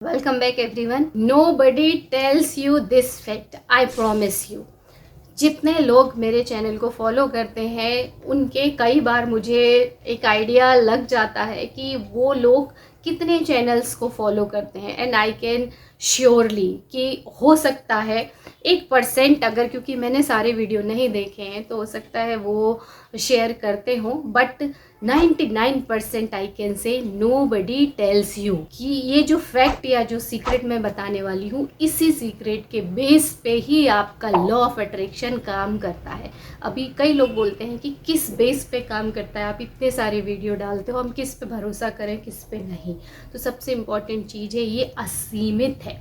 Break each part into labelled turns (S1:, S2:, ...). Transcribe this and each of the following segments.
S1: Welcome back everyone. Nobody tells you this fact. I promise you. जितने लोग मेरे channel को फॉलो करते हैं उनके कई बार मुझे एक आइडिया लग जाता है कि वो लोग कितने चैनल्स को फॉलो करते हैं एंड आई कैन श्योरली कि हो सकता है 1% अगर, क्योंकि मैंने सारे वीडियो नहीं देखे हैं तो हो सकता है वो शेयर करते हों, but 99% I can say nobody tells you कि ये जो फैक्ट या जो सीक्रेट मैं बताने वाली हूँ, इसी सीक्रेट के बेस पे ही आपका लॉ ऑफ अट्रैक्शन काम करता है। अभी कई लोग बोलते हैं कि किस बेस पे काम करता है, आप इतने सारे वीडियो डालते हो, हम किस पे भरोसा करें किस पे नहीं। तो सबसे इम्पॉर्टेंट चीज़ है ये असीमित है,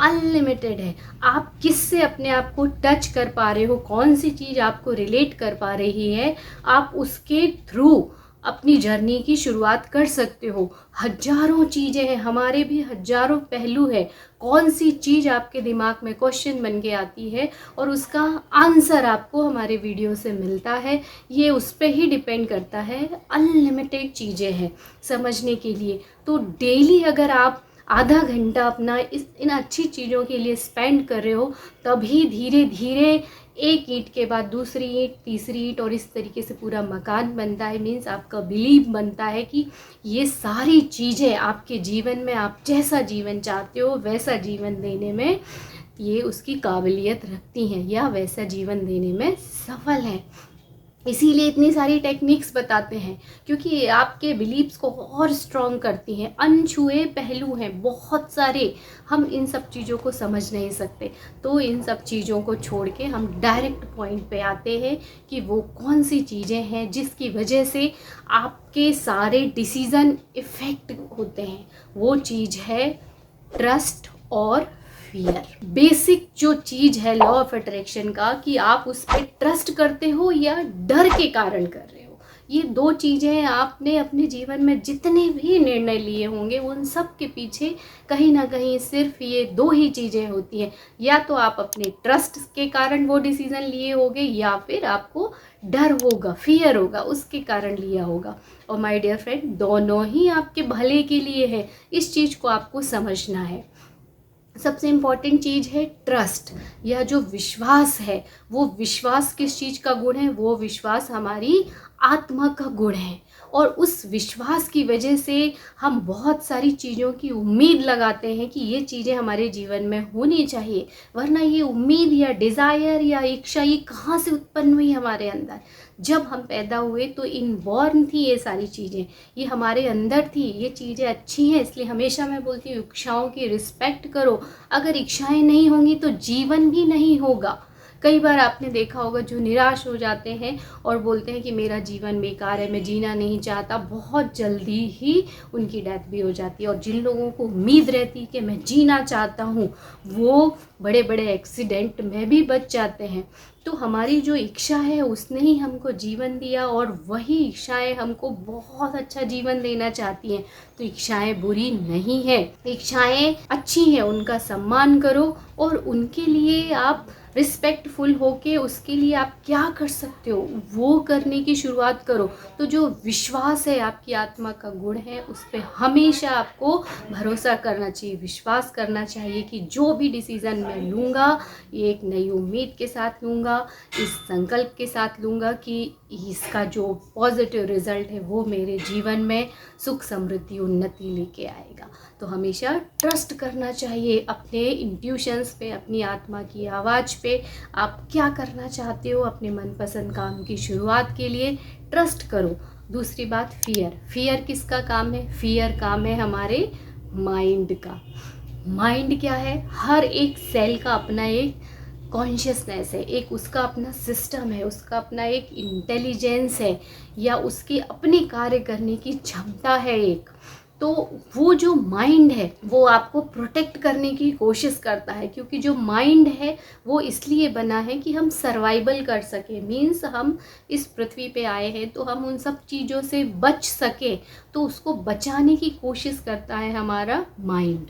S1: अनलिमिटेड है। आप किससे अपने आप को टच कर पा रहे हो, कौन सी चीज़ आपको रिलेट कर पा रही है, आप उसके थ्रू अपनी जर्नी की शुरुआत कर सकते हो। हजारों चीज़ें हैं, हमारे भी हजारों पहलू है। कौन सी चीज़ आपके दिमाग में क्वेश्चन बन के आती है और उसका आंसर आपको हमारे वीडियो से मिलता है, ये उस पर ही डिपेंड करता है। अनलिमिटेड चीज़ें हैं समझने के लिए। तो डेली अगर आप आधा घंटा अपना इन अच्छी चीज़ों के लिए स्पेंड कर रहे हो, तभी धीरे धीरे एक ईंट के बाद दूसरी ईंट, तीसरी ईंट, और इस तरीके से पूरा मकान बनता है। मीन्स आपका बिलीव बनता है कि ये सारी चीज़ें आपके जीवन में आप जैसा जीवन चाहते हो वैसा जीवन देने में ये उसकी काबिलियत रखती हैं या वैसा जीवन देने में सफल हैं। इसीलिए इतनी सारी टेक्निक्स बताते हैं, क्योंकि आपके बिलीव्स को और स्ट्रॉन्ग करती हैं। अनछुए पहलू हैं बहुत सारे, हम इन सब चीज़ों को समझ नहीं सकते। तो इन सब चीज़ों को छोड़ के हम डायरेक्ट पॉइंट पे आते हैं कि वो कौन सी चीज़ें हैं जिसकी वजह से आपके सारे डिसीज़न इफ़ेक्ट होते हैं। वो चीज़ है ट्रस्ट और फियर। बेसिक जो चीज़ है लॉ ऑफ अट्रैक्शन का, कि आप उस पर ट्रस्ट करते हो या डर के कारण कर रहे हो। ये दो चीज़ें आपने अपने जीवन में जितने भी निर्णय लिए होंगे उन सब के पीछे कहीं ना कहीं सिर्फ ये दो ही चीज़ें होती हैं। या तो आप अपने ट्रस्ट के कारण वो डिसीज़न लिए होंगे, या फिर आपको डर होगा, फियर होगा, उसके कारण लिया होगा। और माय डियर फ्रेंड, दोनों ही आपके भले के लिए है। इस चीज़ को आपको समझना है। सबसे इम्पॉर्टेंट चीज़ है ट्रस्ट, या जो विश्वास है। वो विश्वास किस चीज़ का गुण है? वो विश्वास हमारी आत्मा का गुण है। और उस विश्वास की वजह से हम बहुत सारी चीज़ों की उम्मीद लगाते हैं कि ये चीज़ें हमारे जीवन में होनी चाहिए। वरना ये उम्मीद या डिज़ायर या इच्छा ये कहाँ से उत्पन्न हुई हमारे अंदर? जब हम पैदा हुए तो इनबॉर्न थी ये सारी चीज़ें, ये हमारे अंदर थी। ये चीज़ें अच्छी हैं, इसलिए हमेशा मैं बोलती हूँ इच्छाओं की रिस्पेक्ट करो। अगर इच्छाएं नहीं होंगी तो जीवन भी नहीं होगा। कई बार आपने देखा होगा जो निराश हो जाते हैं और बोलते हैं कि मेरा जीवन बेकार है, मैं जीना नहीं चाहता, बहुत जल्दी ही उनकी डेथ भी हो जाती है। और जिन लोगों को उम्मीद रहती है कि मैं जीना चाहता हूँ, वो बड़े बड़े एक्सीडेंट में भी बच जाते हैं। तो हमारी जो इच्छा है उसने ही हमको जीवन दिया, और वही इच्छाएं हमको बहुत अच्छा जीवन देना चाहती हैं। तो इच्छाएं बुरी नहीं है, इच्छाएं अच्छी हैं, उनका सम्मान करो और उनके लिए आप रिस्पेक्टफुल होके उसके लिए आप क्या कर सकते हो वो करने की शुरुआत करो। तो जो विश्वास है आपकी आत्मा का गुण है, उस पर हमेशा आपको भरोसा करना चाहिए, विश्वास करना चाहिए कि जो भी डिसीज़न मैं लूँगा ये एक नई उम्मीद के साथ लूँगा, इस संकल्प के साथ लूँगा कि इसका जो पॉजिटिव रिजल्ट है वो मेरे जीवन में सुख, समृद्धि, उन्नति लेके आएगा। तो हमेशा ट्रस्ट करना चाहिए अपने इंट्यूशंस पे, अपनी आत्मा की आवाज़ पे। आप क्या करना चाहते हो अपने मनपसंद काम की शुरुआत के लिए, ट्रस्ट करो। दूसरी बात, फियर। फियर किसका काम है? फियर काम है हमारे माइंड का। माइंड क्या है? हर एक सेल का अपना एक कॉन्शियसनेस है, एक उसका अपना सिस्टम है, उसका अपना एक इंटेलिजेंस है, या उसके अपने कार्य करने की क्षमता है एक। तो वो जो माइंड है वो आपको प्रोटेक्ट करने की कोशिश करता है, क्योंकि जो माइंड है वो इसलिए बना है कि हम सर्वाइवल कर सके। मीन्स हम इस पृथ्वी पे आए हैं तो हम उन सब चीज़ों से बच सके, तो उसको बचाने की कोशिश करता है हमारा माइंड।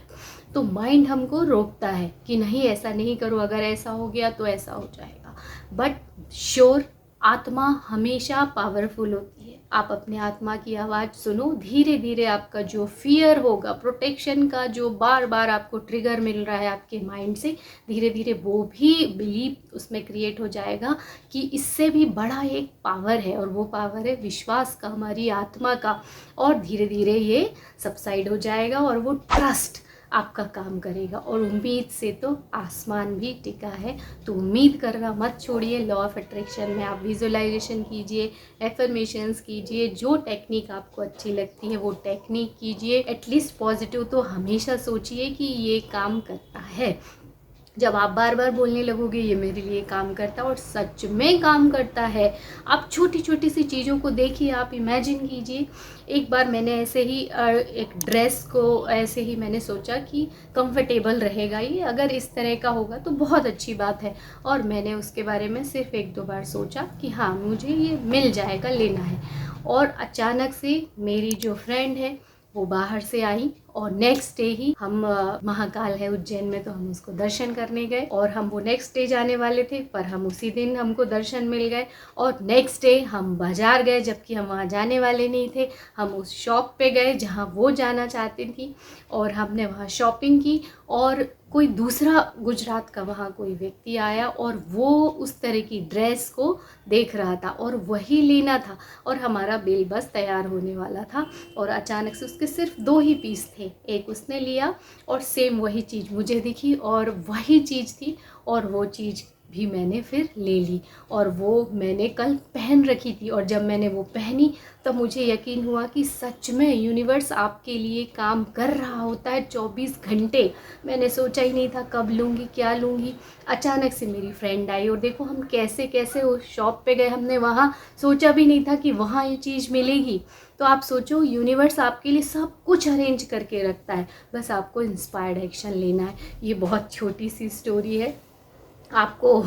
S1: तो माइंड हमको रोकता है कि नहीं ऐसा नहीं करो, अगर ऐसा हो गया तो ऐसा हो जाएगा। बट श्योर आत्मा हमेशा पावरफुल होती है। आप अपने आत्मा की आवाज़ सुनो, धीरे धीरे आपका जो फियर होगा, प्रोटेक्शन का जो बार बार आपको ट्रिगर मिल रहा है आपके माइंड से, धीरे धीरे वो भी बिलीव उसमें क्रिएट हो जाएगा कि इससे भी बड़ा एक पावर है, और वो पावर है विश्वास का, हमारी आत्मा का। और धीरे धीरे ये सबसाइड हो जाएगा और वो ट्रस्ट आपका काम करेगा। और उम्मीद से तो आसमान भी टिका है, तो उम्मीद करना मत छोड़िए। लॉ ऑफ अट्रैक्शन में आप विजुअलाइजेशन कीजिए, एफर्मेशंस कीजिए, जो टेक्निक आपको अच्छी लगती है वो टेक्निक कीजिए। एटलीस्ट पॉजिटिव तो हमेशा सोचिए कि ये काम करता है। जब आप बार बार बोलने लगोगे ये मेरे लिए काम करता है, और सच में काम करता है। आप छोटी छोटी सी चीज़ों को देखिए, आप इमेजिन कीजिए। एक बार मैंने ऐसे ही एक ड्रेस को ऐसे ही मैंने सोचा कि कंफर्टेबल रहेगा ये, अगर इस तरह का होगा तो बहुत अच्छी बात है। और मैंने उसके बारे में सिर्फ 1-2 बार सोचा कि हाँ मुझे ये मिल जाएगा, लेना है। और अचानक से मेरी जो फ्रेंड है वो बाहर से आई, और नेक्स्ट डे ही हम महाकाल है उज्जैन में, तो हम उसको दर्शन करने गए। और हम वो नेक्स्ट डे जाने वाले थे, पर हम उसी दिन हमको दर्शन मिल गए। और नेक्स्ट डे हम बाज़ार गए, जबकि हम वहाँ जाने वाले नहीं थे। हम उस शॉप पे गए जहाँ वो जाना चाहती थी, और हमने वहाँ शॉपिंग की। और कोई दूसरा गुजरात का वहाँ कोई व्यक्ति आया, और वो उस तरह की ड्रेस को देख रहा था और वही लेना था। और हमारा बिल बस तैयार होने वाला था, और अचानक से उसके सिर्फ 2 ही पीस थे। एक उसने लिया और सेम वही चीज़ मुझे दिखी, और वही चीज़ थी, और वो चीज़ भी मैंने फिर ले ली। और वो मैंने कल पहन रखी थी, और जब मैंने वो पहनी तब मुझे यकीन हुआ कि सच में यूनिवर्स आपके लिए काम कर रहा होता है 24 घंटे। मैंने सोचा ही नहीं था कब लूँगी, क्या लूँगी। अचानक से मेरी फ्रेंड आई, और देखो हम कैसे कैसे उस शॉप पे गए। हमने वहाँ सोचा भी नहीं था कि वहाँ ये चीज़ मिलेगी। तो आप सोचो, यूनिवर्स आपके लिए सब कुछ अरेंज करके रखता है, बस आपको इंस्पायर्ड एक्शन लेना है। ये बहुत छोटी सी स्टोरी है, आपको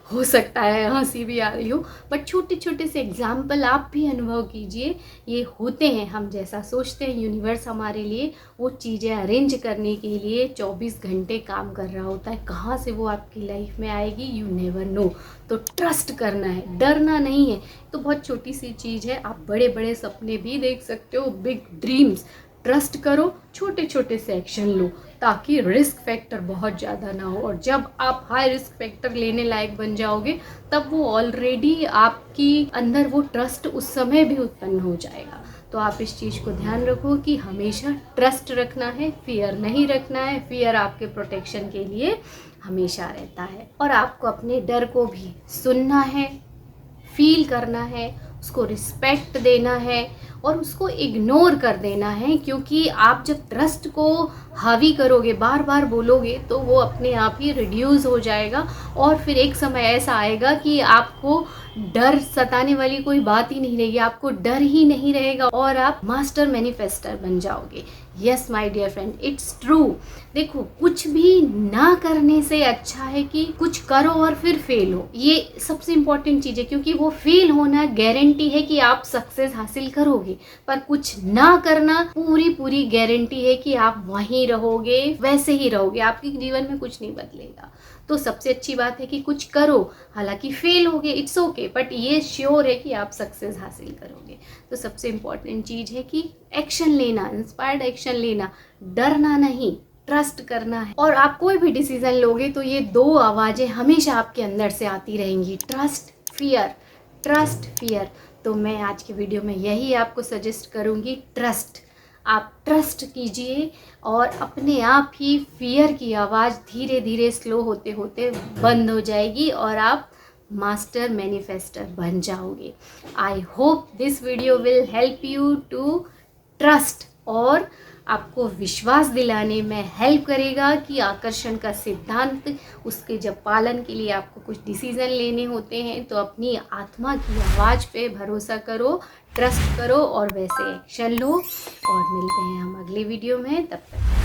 S1: हो सकता है हंसी भी आ रही हो, बट छोटे छोटे से एग्जाम्पल आप भी अनुभव कीजिए। ये होते हैं, हम जैसा सोचते हैं यूनिवर्स हमारे लिए वो चीज़ें अरेंज करने के लिए 24 घंटे काम कर रहा होता है। कहाँ से वो आपकी लाइफ में आएगी यू नेवर नो। तो ट्रस्ट करना है, डरना नहीं है। तो बहुत छोटी सी चीज़ है, आप बड़े बड़े सपने भी देख सकते हो, बिग ड्रीम्स। ट्रस्ट करो, छोटे छोटे से एक्शन लो, ताकि रिस्क फैक्टर बहुत ज़्यादा ना हो। और जब आप हाई रिस्क फैक्टर लेने लायक बन जाओगे, तब वो ऑलरेडी आपकी अंदर वो ट्रस्ट उस समय भी उत्पन्न हो जाएगा। तो आप इस चीज़ को ध्यान रखो कि हमेशा ट्रस्ट रखना है, फियर नहीं रखना है। फियर आपके प्रोटेक्शन के लिए हमेशा रहता है। और आपको अपने डर को भी सुनना है, फील करना है, उसको रिस्पेक्ट देना है, और उसको इग्नोर कर देना है। क्योंकि आप जब ट्रस्ट को हावी करोगे, बार बार बोलोगे, तो वो अपने आप ही रिड्यूस हो जाएगा। और फिर एक समय ऐसा आएगा कि आपको डर सताने वाली कोई बात ही नहीं रहेगी, आपको डर ही नहीं रहेगा, और आप मास्टर मैनिफेस्टर बन जाओगे। Yes my dear friend, it's true. देखो, कुछ भी ना करने से अच्छा है कि कुछ करो और फिर फेल हो। ये सबसे इम्पोर्टेंट चीज़ है, क्योंकि वो फेल होना गारंटी है कि आप सक्सेस हासिल करोगे, पर कुछ ना करना पूरी पूरी गारंटी है कि आप वहीं रहोगे, वैसे ही रहोगे, आपके जीवन में कुछ नहीं बदलेगा। तो सबसे अच्छी बात है कि कुछ करो, हालांकि फेल होगे, इट्स ओके, बट ये श्योर है कि आप सक्सेस हासिल करोगे। तो सबसे इम्पोर्टेंट चीज़ है कि एक्शन लेना, इंस्पायर्ड एक्शन लेना, डरना नहीं, ट्रस्ट करना है। और आप कोई भी डिसीजन लोगे तो ये 2 आवाज़ें हमेशा आपके अंदर से आती रहेंगी, ट्रस्ट फियर, ट्रस्ट फियर। तो मैं आज की वीडियो में यही आपको सजेस्ट करूँगी, ट्रस्ट। आप ट्रस्ट कीजिए, और अपने आप ही फियर की आवाज़ धीरे धीरे स्लो होते होते बंद हो जाएगी, और आप मास्टर मैनिफेस्टर बन जाओगे। I hope this video will help you to trust, और आपको विश्वास दिलाने में हेल्प करेगा कि आकर्षण का सिद्धांत, उसके जब पालन के लिए आपको कुछ डिसीज़न लेने होते हैं, तो अपनी आत्मा की आवाज़ पे भरोसा करो, ट्रस्ट करो, और वैसे एक्शन लो। और मिलते हैं हम अगले वीडियो में, तब तक